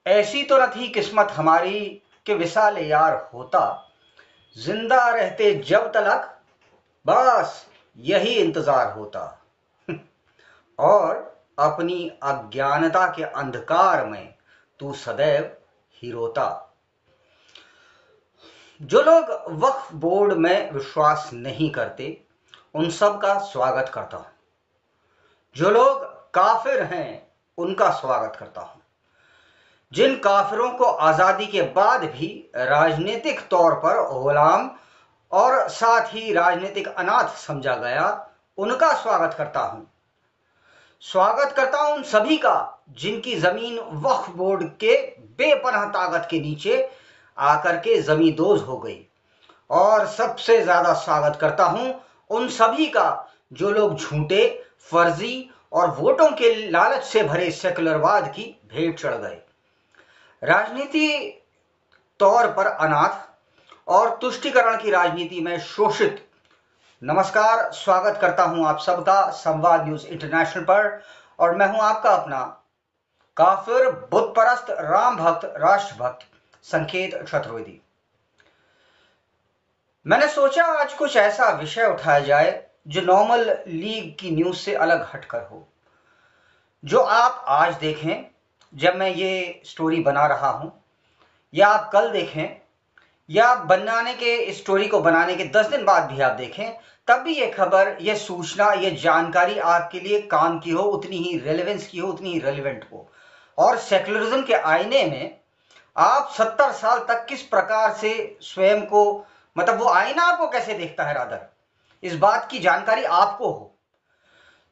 ऐसी तो न थी किस्मत हमारी कि विसाल यार होता, जिंदा रहते जब तलक बस यही इंतजार होता। और अपनी अज्ञानता के अंधकार में तू सदैव ही रोता। जो लोग वक्फ बोर्ड में विश्वास नहीं करते उन सब का स्वागत करता हूं। जो लोग काफिर हैं उनका स्वागत करता हूं। जिन काफिरों को आजादी के बाद भी राजनीतिक तौर पर गुलाम और साथ ही राजनीतिक अनाथ समझा गया, उनका स्वागत करता हूं। स्वागत करता हूं उन सभी का जिनकी जमीन वक्फ बोर्ड के बेपनाह ताकत के नीचे आकर के जमींदोज हो गई। और सबसे ज्यादा स्वागत करता हूं उन सभी का जो लोग झूठे, फर्जी और वोटों के लालच से भरे सेकुलरवाद की भेंट चढ़ गए। राजनीति तौर पर अनाथ और तुष्टीकरण की राजनीति में शोषित। नमस्कार, स्वागत करता हूं आप सबका संवाद न्यूज इंटरनेशनल पर। और मैं हूं आपका अपना काफिर, बुतपरस्त, राम भक्त, राष्ट्रभक्त संकेत चतुर्वेदी। मैंने सोचा आज कुछ ऐसा विषय उठाया जाए जो नॉर्मल लीग की न्यूज से अलग हटकर हो, जो आप आज देखें जब मैं ये स्टोरी बना रहा हूं, या आप कल देखें, या बनाने के स्टोरी को बनाने के 10 दिन बाद भी आप देखें, तब भी ये खबर, ये सूचना, ये जानकारी आपके लिए काम की हो, उतनी ही रेलेवेंस की हो, उतनी ही रेलिवेंट हो। और सेकुलरिज्म के आईने में आप 70 साल तक किस प्रकार से स्वयं को, मतलब वो आईना आपको कैसे देखता है, रादर इस बात की जानकारी आपको हो।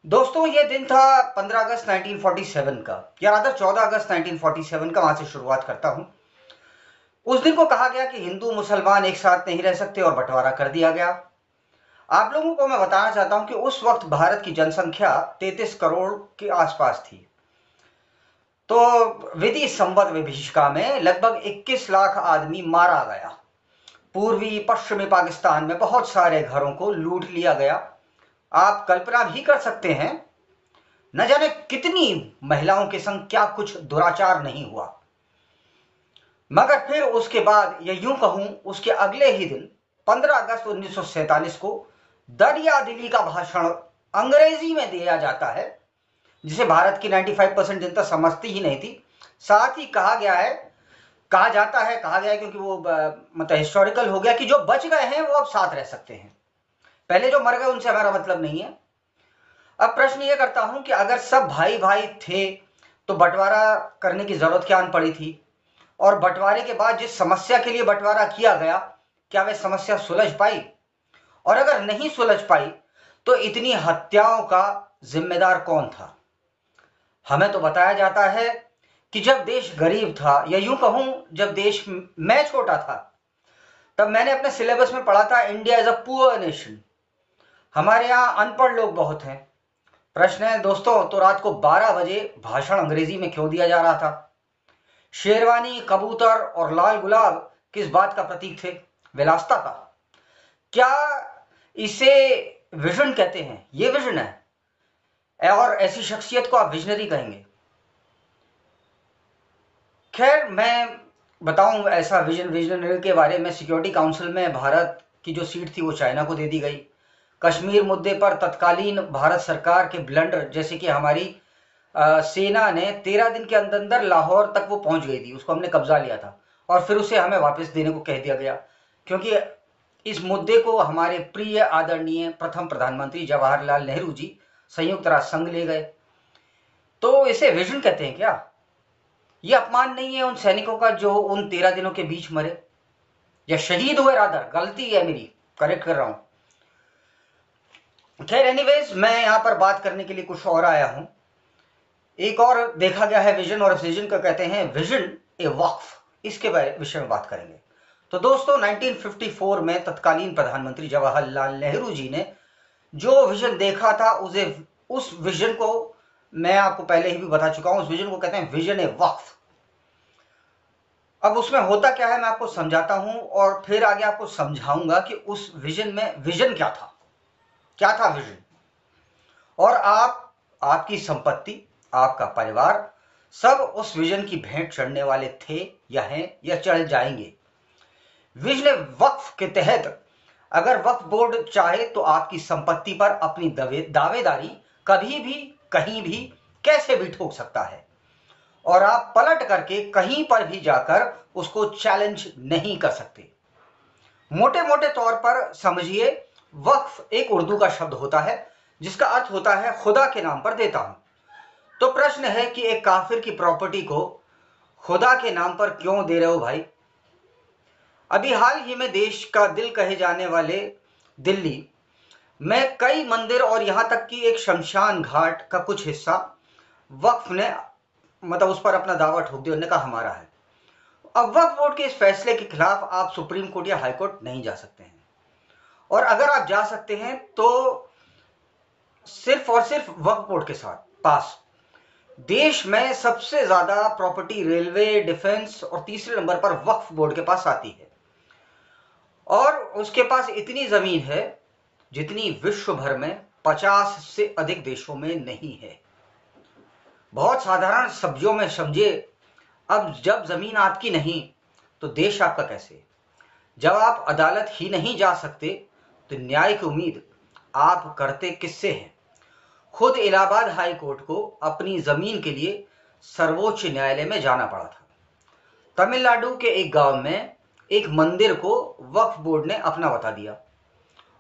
दोस्तों, ये दिन था 15 अगस्त 1947 का, या रादर 14 अगस्त 1947 का। वहां से शुरुआत करता हूं। उस दिन को कहा गया कि हिंदू मुसलमान एक साथ नहीं रह सकते और बंटवारा कर दिया गया। आप लोगों को मैं बताना चाहता हूं कि उस वक्त भारत की जनसंख्या 33 करोड़ के आसपास थी। तो विधि संवत विभीषिका में लगभग 21 लाख आदमी मारा गया। पूर्वी पश्चिमी पाकिस्तान में बहुत सारे घरों को लूट लिया गया। आप कल्पना भी कर सकते हैं, न जाने कितनी महिलाओं के संग क्या कुछ दुराचार नहीं हुआ। मगर फिर उसके बाद, या यूं कहूं उसके अगले ही दिन 15 अगस्त 1947 को दरिया दिली का भाषण अंग्रेजी में दिया जाता है, जिसे भारत की 95% जनता समझती ही नहीं थी। साथ ही कहा गया है क्योंकि वो मतलब हिस्टोरिकल हो गया कि जो बच गए हैं वो अब साथ रह सकते हैं, पहले जो मर गए उनसे हमारा मतलब नहीं है। अब प्रश्न ये करता हूं कि अगर सब भाई भाई थे तो बंटवारा करने की जरूरत क्या पड़ी थी? और बंटवारे के बाद जिस समस्या के लिए बंटवारा किया गया, क्या वह समस्या सुलझ पाई? और अगर नहीं सुलझ पाई तो इतनी हत्याओं का जिम्मेदार कौन था? हमें तो बताया जाता है कि जब देश गरीब था, या यूं कहूं जब देश मैं छोटा था, तब मैंने अपने सिलेबस में पढ़ा था India is a poor nation. हमारे यहां अनपढ़ लोग बहुत हैं। प्रश्न है दोस्तों, तो रात को 12 बजे भाषण अंग्रेजी में क्यों दिया जा रहा था? शेरवानी, कबूतर और लाल गुलाब किस बात का प्रतीक थे? विलासिता का। क्या इसे विजन कहते हैं? ये विजन है, और ऐसी शख्सियत को आप विजनरी कहेंगे। खैर, मैं बताऊं ऐसा विजनरी के बारे में। सिक्योरिटी काउंसिल में भारत की जो सीट थी वो चाइना को दे दी गई। कश्मीर मुद्दे पर तत्कालीन भारत सरकार के ब्लंडर, जैसे कि हमारी सेना ने 13 दिन के अंदर अंदर लाहौर तक वो पहुंच गई थी, उसको हमने कब्जा लिया था और फिर उसे हमें वापस देने को कह दिया गया, क्योंकि इस मुद्दे को हमारे प्रिय आदरणीय प्रथम प्रधानमंत्री जवाहरलाल नेहरू जी संयुक्त राष्ट्र संघ ले गए। तो इसे विजन कहते हैं क्या? ये अपमान नहीं है उन सैनिकों का जो उन 13 दिनों के बीच मरे या शहीद हुए? रादर गलती है मेरी, करेक्ट कर रहा हूं। खैर, एनीवेज, मैं यहां पर बात करने के लिए कुछ और आया हूं। एक और देखा गया है विजन, और इस विजन को कहते हैं विजन ए वक्फ। इसके विषय में बात करेंगे। तो दोस्तों, 1954 में तत्कालीन प्रधानमंत्री जवाहरलाल नेहरू जी ने जो विजन देखा था, उस विजन को मैं आपको पहले ही भी बता चुका हूं। उस विजन को कहते हैं विजन ए वक्फ। अब उसमें होता क्या है मैं आपको समझाता हूं, और फिर आगे आपको समझाऊंगा कि उस विजन में विजन क्या था, क्या था विजन। और आपकी संपत्ति, आपका परिवार सब उस विजन की भेंट चढ़ने वाले थे या हैं या चढ़ जाएंगे। विजन वक्फ के तहत अगर वक्फ बोर्ड चाहे तो आपकी संपत्ति पर अपनी दावेदारी कभी भी कहीं भी कैसे भी ठोक सकता है और आप पलट करके कहीं पर भी जाकर उसको चैलेंज नहीं कर सकते। मोटे मोटे तौर पर समझिए, वक्फ एक उर्दू का शब्द होता है जिसका अर्थ होता है खुदा के नाम पर देता हूं। तो प्रश्न है कि एक काफिर की प्रॉपर्टी को खुदा के नाम पर क्यों दे रहे हो भाई? अभी हाल ही में देश का दिल कहे जाने वाले दिल्ली में कई मंदिर और यहां तक कि एक शमशान घाट का कुछ हिस्सा वक्फ ने मतलब उस पर अपना दावा ठोक दिया, उन्होंने कहा हमारा है। अब वक्फ बोर्ड के इस फैसले के खिलाफ आप सुप्रीम कोर्ट या हाई कोर्ट नहीं जा सकते हैं, और अगर आप जा सकते हैं तो सिर्फ और सिर्फ वक्फ बोर्ड के साथ पास। देश में सबसे ज्यादा प्रॉपर्टी रेलवे, डिफेंस और तीसरे नंबर पर वक्फ बोर्ड के पास आती है, और उसके पास इतनी जमीन है जितनी विश्व भर में 50 से अधिक देशों में नहीं है। बहुत साधारण शब्दों में समझिए, अब जब जमीन आपकी नहीं तो देश आपका कैसे? जब आप अदालत ही नहीं जा सकते तो न्याय की उम्मीद आप करते किससे हैं? खुद इलाहाबाद हाई कोर्ट को अपनी जमीन के लिए सर्वोच्च न्यायालय में जाना पड़ा था। तमिलनाडु के एक गांव में एक मंदिर को वक्फ बोर्ड ने अपना बता दिया,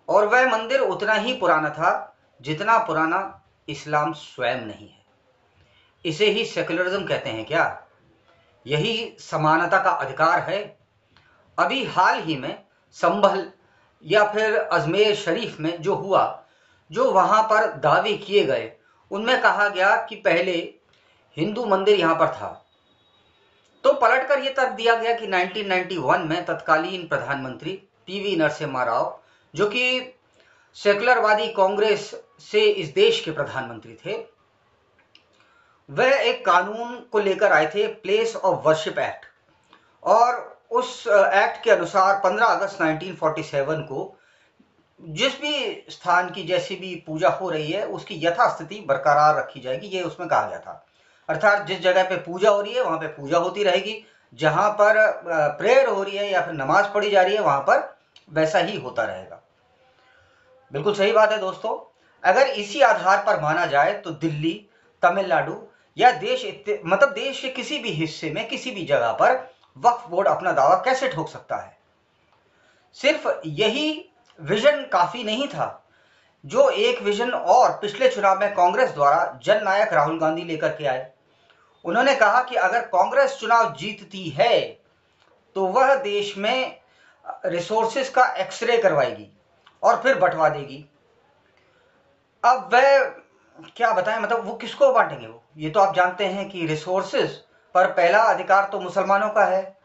और वह मंदिर उतना ही पुराना था जितना पुराना इस्लाम स्वयं नहीं है। इसे ही सेकुलरिज्म कहते हैं क्या? यही समानता का अधिकार है? अभी हाल ही में संभल या फिर अजमेर शरीफ में जो हुआ, जो वहां पर दावे किए गए, उनमें कहा गया कि पहले हिंदू मंदिर यहां पर था। तो पलटकर यह तर्क दिया गया कि 1991 में तत्कालीन प्रधानमंत्री पीवी नरसिम्हा राव, जो कि सेकुलरवादी कांग्रेस से इस देश के प्रधानमंत्री थे, वह एक कानून को लेकर आए थे, प्लेस ऑफ वर्शिप एक्ट, और उस एक्ट के अनुसार 15 अगस्त 1947 को जिस भी स्थान की जैसी भी पूजा हो रही है उसकी यथास्थिति बरकरार रखी जाएगी, ये उसमें कहा गया था। अर्थात जिस जगह पे पूजा हो रही है वहां पे पूजा होती रहेगी, जहां पर प्रेयर हो रही है या फिर नमाज पढ़ी जा रही है वहां पर वैसा ही होता रहेगा। बिल्कुल सही बात है दोस्तों। अगर इसी आधार पर माना जाए तो दिल्ली, तमिलनाडु या देश के किसी भी हिस्से में किसी भी जगह पर वक्फ बोर्ड अपना दावा कैसे ठोक सकता है? सिर्फ यही विजन काफी नहीं था, जो एक विजन और पिछले चुनाव में कांग्रेस द्वारा जननायक राहुल गांधी लेकर के आए। उन्होंने कहा कि अगर कांग्रेस चुनाव जीतती है तो वह देश में रिसोर्सेज का एक्सरे करवाएगी और फिर बंटवा देगी। अब वह क्या बताएं, मतलब वो किसको बांटेंगे? वो ये तो आप जानते हैं कि रिसोर्सेज पर पहला अधिकार तो मुसलमानों का है,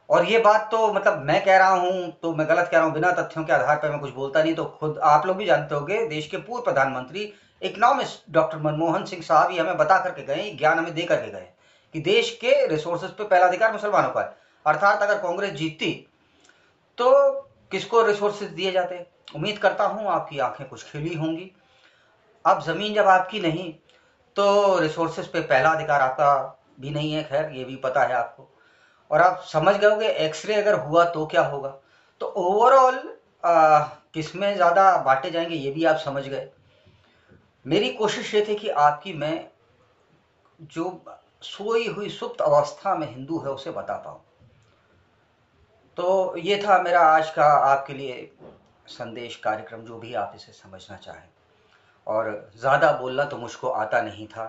और ये बात तो मतलब मैं कह रहा हूं तो मैं गलत कह रहा हूं, बिना तथ्यों के आधार पर मैं कुछ बोलता नहीं। तो खुद आप लोग भी जानते होंगे, देश के पूर्व प्रधानमंत्री इकोनॉमिस्ट डॉक्टर मनमोहन सिंह साहब ये हमें बता करके गए, ज्ञान हमें दे करके गए कि देश के रिसोर्सेज पे पहला अधिकार मुसलमानों का है। अर्थात अगर कांग्रेस जीतती तो किसको रिसोर्सेज दिए जाते? उम्मीद करता हूं आपकी आंखें कुछ खिली होंगी। अब जमीन जब आपकी नहीं तो रिसोर्सेज पे पहला अधिकार आपका भी नहीं है, खैर ये भी पता है आपको। और आप समझ गए होंगे एक्सरे अगर हुआ तो क्या होगा। तो ओवरऑल किसमें ज्यादा बांटे जाएंगे ये भी आप समझ गए। मेरी कोशिश ये थी कि आपकी मैं जो सोई हुई सुप्त अवस्था में हिंदू है उसे बता पाऊं। तो ये था मेरा आज का आपके लिए संदेश कार्यक्रम, जो भी आप इसे समझना चाहें। और ज़्यादा बोलना तो मुझको आता नहीं था,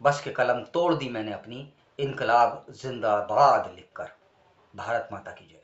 बस के कलम तोड़ दी मैंने अपनी, इनकलाब जिंदाबाद लिखकर। भारत माता की जय।